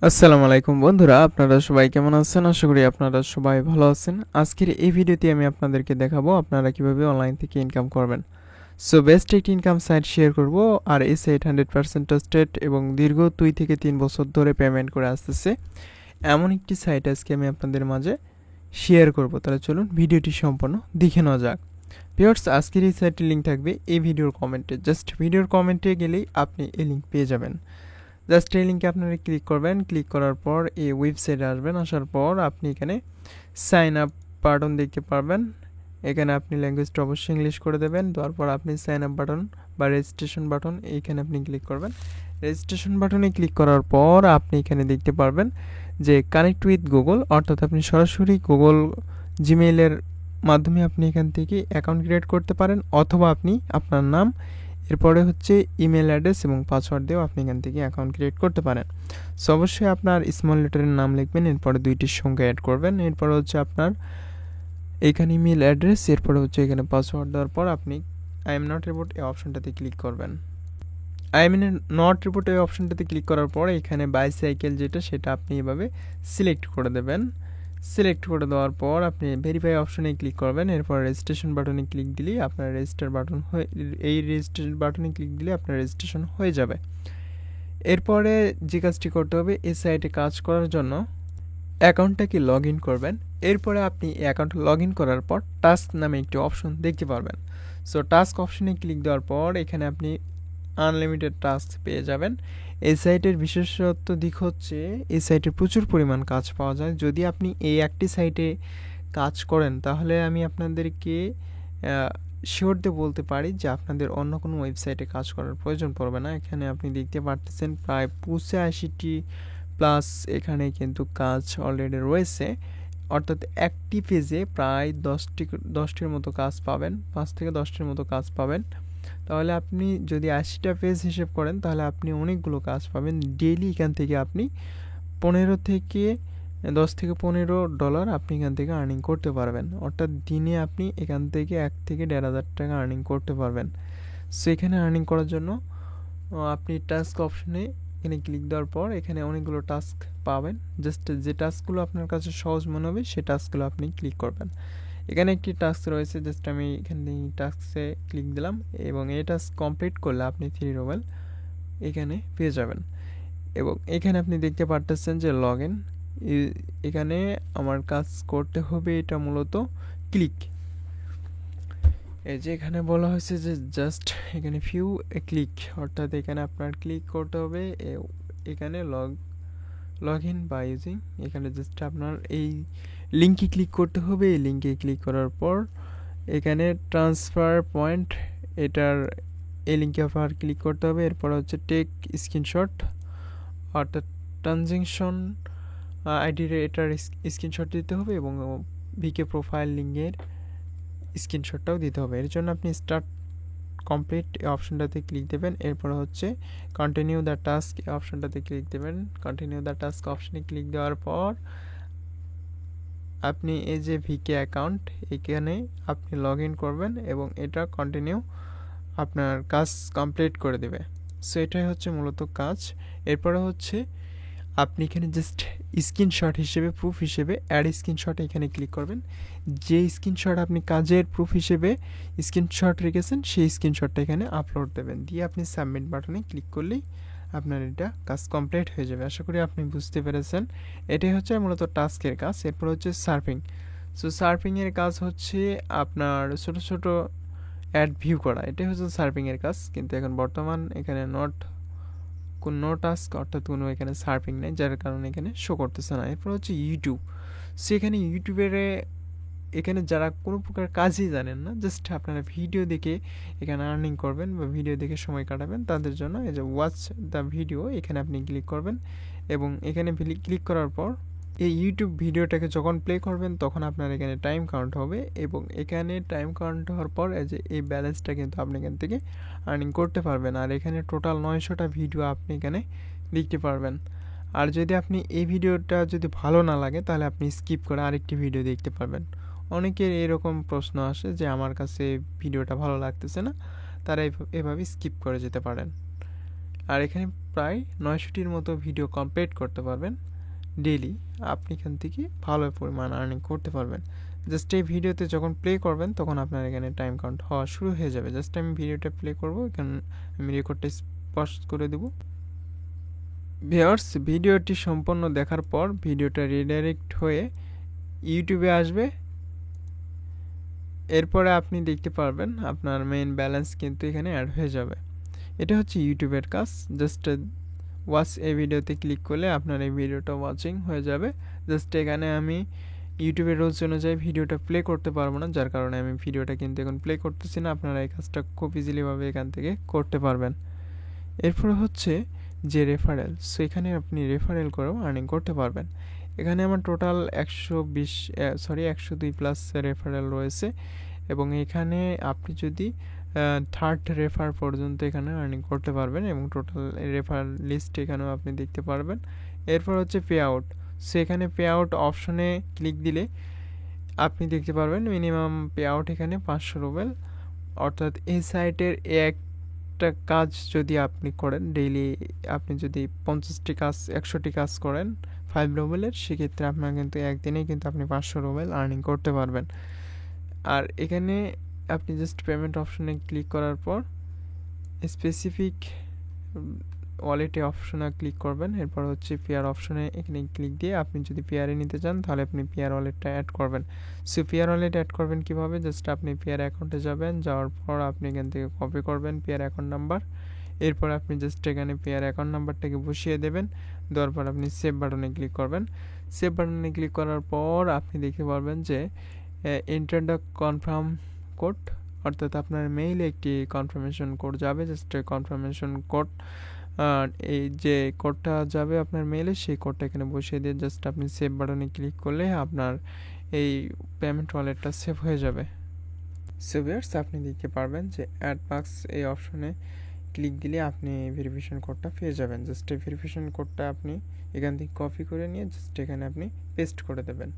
আসসালামু আলাইকুম বন্ধুরা, আপনারা সবাই কেমন আছেন? আশা করি আপনারা সবাই ভালো আছেন। আজকের এই ভিডিওতে আমি আপনাদেরকে দেখাবো আপনারা কিভাবে অনলাইন থেকে ইনকাম করবেন। সো বেস্ট একটি ইনকাম সাইট শেয়ার করব। আর এই সাইট 100% ট্রাস্টেড এবং দীর্ঘ 2 থেকে 3 বছর ধরে পেমেন্ট করে আসতেছে এমন একটি সাইট আজকে আমি আপনাদের মাঝে শেয়ার করব। তাহলে চলুন ভিডিওটি সম্পূর্ণ দেখে নেওয়া যাক। ভিউয়ার্স, আজকের এই সাইটের লিঙ্ক থাকবে এই ভিডিওর কমেন্টে। জাস্ট ভিডিওর কমেন্টে গেলেই আপনি এই লিঙ্ক পেয়ে যাবেন। জাস্ট এই লিঙ্কে আপনারা ক্লিক করবেন। ক্লিক করার পর এই ওয়েবসাইটে আসবেন। আসার পর আপনি এখানে সাইন আপ বাটন দেখতে পারবেন। এখানে আপনি ল্যাঙ্গুয়েজটা অবশ্যই ইংলিশ করে দেবেন। দেওয়ার পর আপনি সাইন আপ বাটন বা রেজিস্ট্রেশন বাটন এইখানে আপনি ক্লিক করবেন। রেজিস্ট্রেশন বাটনে ক্লিক করার পর আপনি এখানে দেখতে পারবেন যে কানেক্ট উইথ গুগল, অর্থাৎ আপনি সরাসরি গুগল জিমেইলের মাধ্যমে আপনি এখান থেকে অ্যাকাউন্ট ক্রিয়েট করতে পারেন, অথবা আপনি আপনার নাম, এরপরে হচ্ছে ইমেল অ্যাড্রেস এবং পাসওয়ার্ড দিয়েও আপনি এখান থেকে অ্যাকাউন্ট ক্রিয়েট করতে পারেন। সো অবশ্যই আপনার স্মল লেটারের নাম লিখবেন, এরপরে 2টির সংখ্যা অ্যাড করবেন, এরপরে হচ্ছে আপনার এইখানে ইমেল অ্যাড্রেস, এরপরে হচ্ছে এখানে পাসওয়ার্ড দেওয়ার পর আপনি আই এম নট রিপোর্ট এই অপশনটাতে ক্লিক করবেন। আই এম নট রিপোর্ট এই অপশনটাতে ক্লিক করার পর এখানে বাইসাইকেল যেটা সেটা আপনি এভাবে সিলেক্ট করে দেবেন। সিলেক্ট করে দেওয়ার পর আপনি ভেরিফাই অপশনে ক্লিক করবেন। এরপর রেজিস্ট্রেশন বাটনে ক্লিক দিলেই আপনার রেজিস্টার বাটন হয়ে এই রেজিস্ট্রেশন বাটনে ক্লিক দিলে আপনার রেজিস্ট্রেশন হয়ে যাবে। এরপরে যে কাজটি করতে হবে, এই সাইটে কাজ করার জন্য অ্যাকাউন্টটাকে লগ ইন করবেন। এরপরে আপনি অ্যাকাউন্ট লগ ইন করার পর টাস্ক নামে একটি অপশন দেখতে পারবেন। সো টাস্ক অপশনে ক্লিক দেওয়ার পর এখানে আপনি আনলিমিটেড টাস্ক পেয়ে যাবেন। এই সাইটের বিশেষত্ব দিক হচ্ছে এই সাইটে প্রচুর পরিমাণ কাজ পাওয়া যায়। যদি আপনি এই একটি সাইটে কাজ করেন তাহলে আমি আপনাদেরকে শিওর দিয়ে বলতে পারি যে আপনাদের অন্য কোনো ওয়েবসাইটে কাজ করার প্রয়োজন পড়বে না। এখানে আপনি দেখতে পারতেছেন প্রায় 85টি প্লাস এখানে কিন্তু কাজ অলরেডি রয়েছে, অর্থাৎ একটি পেজে প্রায় 10টির মতো কাজ পাবেন, 5 থেকে 10টির মতো কাজ পাবেন। তাহলে আপনি যদি 80টা পেজ হিসেব করেন তাহলে আপনি অনেকগুলো কাজ পাবেন। ডেইলি এখান থেকে আপনি 10 থেকে 15 ডলার আপনি এখান থেকে আর্নিং করতে পারবেন, অর্থাৎ দিনে আপনি এখান থেকে 1 থেকে 1,500 টাকা আর্নিং করতে পারবেন। সো এখানে আর্নিং করার জন্য আপনি টাস্ক অপশনে এখানে ক্লিক দেওয়ার পর এখানে অনেকগুলো টাস্ক পাবেন। জাস্ট যে টাস্কগুলো আপনার কাছে সহজ মনে হবে সেই টাস্কগুলো আপনি ক্লিক করবেন। এখানে একটি টাস্ক রয়েছে, জাস্ট আমি এখানে টাস্কে ক্লিক দিলাম এবং এই টাস্ক কমপ্লিট করলে আপনি 3 রুবেল এখানে পেয়ে যাবেন। এবং এখানে আপনি দেখতে পারতেছেন যে লগ ইন, এখানে আমার কাজ করতে হবে এটা মূলত ক্লিক। এই যে এখানে বলা হয়েছে যে জাস্ট এখানে ফিউ ক্লিক, অর্থাৎ এখানে আপনার ক্লিক করতে হবে এখানে লগ ইন বা ইউজিং। এখানে জাস্ট আপনার এই লিঙ্কে ক্লিক করতে হবে। এই লিঙ্কে ক্লিক করার পর এখানে ট্রান্সফার পয়েন্ট, এটার এই লিঙ্কে আবার ক্লিক করতে হবে। এরপর হচ্ছে টেক স্ক্রিনশট, অর্থাৎ ট্রানজ্যাকশন আইডির এটার স্ক্রিনশট দিতে হবে এবং ভিকে প্রোফাইল লিঙ্কের স্ক্রিনশটটাও দিতে হবে। এর জন্য আপনি স্টার্ট কমপ্লিট এই অপশনটাতে ক্লিক দেবেন। এরপর হচ্ছে কন্টিনিউ দ্য টাস্ক এই অপশনটাতে ক্লিক দেবেন। কন্টিনিউ দ্য টাস্ক অপশনে ক্লিক দেওয়ার পর আপনি এই যে ভিকে অ্যাকাউন্ট এখানে আপনি লগ ইন করবেন এবং এটা কন্টিনিউ আপনার কাজ কমপ্লিট করে দেবে। সো এটাই হচ্ছে মূলত কাজ। এরপরে হচ্ছে আপনি এখানে জাস্ট স্ক্রিনশট হিসেবে, প্রুফ হিসেবে অ্যাড স্ক্রিনশট এখানে ক্লিক করবেন। যে স্ক্রিনশট আপনি কাজের প্রুফ হিসেবে স্ক্রিনশট রেখেছেন সেই স্ক্রিনশটটা এখানে আপলোড দেবেন, দিয়ে আপনি সাবমিট বাটনে ক্লিক করলেই আপনার এটা কাজ কমপ্লিট হয়ে যাবে। আশা করি আপনি বুঝতে পেরেছেন। এটাই হচ্ছে মূলত টাস্কের কাজ। এরপর হচ্ছে সার্ফিং। সো সার্ফিংয়ের কাজ হচ্ছে আপনার ছোট ছোট অ্যাড ভিউ করা, এটাই হচ্ছে সার্ফিংয়ের কাজ। কিন্তু এখন বর্তমান এখানে কোনো টাস্ক, অর্থাৎ কোনো এখানে সার্ফিং নেই, যার কারণে এখানে শো করতেছে না। এরপর হচ্ছে ইউটিউব। সো এখানে ইউটিউবের এখানে যারা কোনো প্রকার কাজই জানেন না, জাস্ট আপনারা ভিডিও দেখে এখানে আর্নিং করবেন বা ভিডিও দেখে সময় কাটাবেন, তাদের জন্য এই যে ওয়াচ দ্য ভিডিও এখানে আপনি ক্লিক করবেন এবং এখানে ক্লিক করার পর এই ইউটিউব ভিডিওটাকে যখন প্লে করবেন তখন আপনার এখানে টাইম কাউন্ট হবে এবং এখানে টাইম কাউন্ট হওয়ার পর এই যে এই ব্যালেন্সটা কিন্তু আপনি এখান থেকে আর্নিং করতে পারবেন। আর এখানে টোটাল 900টা ভিডিও আপনি এখানে দেখতে পারবেন। আর যদি আপনি এই ভিডিওটা যদি ভালো না লাগে তাহলে আপনি স্কিপ করে আরেকটি ভিডিও দেখতে পারবেন। অনেকের এরকম প্রশ্ন আসে যে আমার কাছে ভিডিওটা ভালো লাগতেছে না, তারা এভাবে স্কিপ করে যেতে পারেন। আর এখানে প্রায় 900টির মতো ভিডিও কমপ্লিট করতে পারবেন ডেইলি। আপনি এখান থেকে ভালো পরিমাণ আর্নিং করতে পারবেন। জাস্ট এই ভিডিওতে যখন প্লে করবেন তখন আপনার এখানে টাইম কাউন্ট হওয়া শুরু হয়ে যাবে। জাস্ট আমি ভিডিওটা প্লে করব, এখানে আমি রেকর্ডটা পজ করে দেব। ভিউয়ার্স, ভিডিওটি সম্পূর্ণ দেখার পর ভিডিওটা রিডাইরেক্ট হয়ে ইউটিউবে আসবে। এরপরে আপনি দেখতে পারবেন আপনার মেইন ব্যালেন্স কিন্তু এখানে অ্যাড হয়ে যাবে। এটা হচ্ছে ইউটিউবের কাজ। জাস্ট ওয়াচ এই ভিডিওতে ক্লিক করলে আপনার এই ভিডিওটা ওয়াচিং হয়ে যাবে। জাস্ট এখানে আমি ইউটিউবের রুলস অনুযায়ী ভিডিওটা প্লে করতে পারবো না, যার কারণে আমি ভিডিওটা কিন্তু এখন প্লে করতেছি না। আপনারা এই কাজটা খুব ইজিলিভাবে এখান থেকে করতে পারবেন। এরপর হচ্ছে যে রেফারেল, সো এখানে আপনি রেফারেল করেও আর্নিং করতে পারবেন। এখানে আমার টোটাল 102 প্লাস রেফারেল রয়েছে এবং এখানে আপনি যদি থার্ড রেফার পর্যন্ত এখানে আর্নিং করতে পারবেন এবং টোটাল রেফার লিস্ট এখানেও আপনি দেখতে পারবেন। এরপর হচ্ছে পে আউট, সো এখানে পে আউট অপশনে ক্লিক দিলে আপনি দেখতে পারবেন মিনিমাম পে আউট এখানে 500 রুবেল। অর্থাৎ এই সাইটের একটা কাজ যদি আপনি করেন ডেইলি, আপনি যদি 50টি কাজ 100টি কাজ করেন 5 রুবেলের, সেক্ষেত্রে আপনার কিন্তু একদিনেই কিন্তু আপনি 500 রুবেল আর্নিং করতে পারবেন। আর এখানে আপনি জাস্ট পেমেন্ট অপশনে ক্লিক করার পর স্পেসিফিক ওয়ালেটে অপশনে ক্লিক করবেন। এরপর হচ্ছে পেয়ার অপশনে এখানে ক্লিক দিয়ে আপনি যদি পেয়ারে নিতে চান তাহলে আপনি পেয়ার ওয়ালেটটা অ্যাড করবেন। সো পেয়ার ওয়ালেট অ্যাড করবেন কিভাবে, জাস্ট আপনি পেয়ার অ্যাকাউন্টে যাবেন, যাওয়ার পর আপনি এখান থেকে কপি করবেন পেয়ার অ্যাকাউন্ট নাম্বার। এরপর আপনি জাস্ট এখানে পেয়ার অ্যাকাউন্ট নাম্বারটাকে বসিয়ে দেবেন। দেওয়ার পর আপনি সেভ বাটনে ক্লিক করবেন। সেভ বাটনে ক্লিক করার পর আপনি দেখতে পারবেন যে এন্টার দ্য কনফার্ম কোড, অর্থাৎ আপনার মেইলে একটি কনফার্মেশন কোড যাবে। জাস্ট কনফার্মেশন কোড, এই যে কোডটা যাবে আপনার মেইলে, সেই কোডটা এখানে বসিয়ে দিয়ে জাস্ট আপনি সেভ বাটনে ক্লিক করলে আপনার এই পেমেন্ট ওয়ালেটটা সেভ হয়ে যাবে। সো ভিউয়ার্স, আপনি দেখতে পারবেন যে অ্যাড বাক্স এই অপশনে ক্লিক দিলে আপনি ভেরিফিকেশন কোডটা পেয়ে যাবেন। জাস্ট এই ভেরিফিকেশন কোডটা আপনি এখান থেকে কপি করে নিয়ে জাস্ট এখানে আপনি পেস্ট করে দেবেন।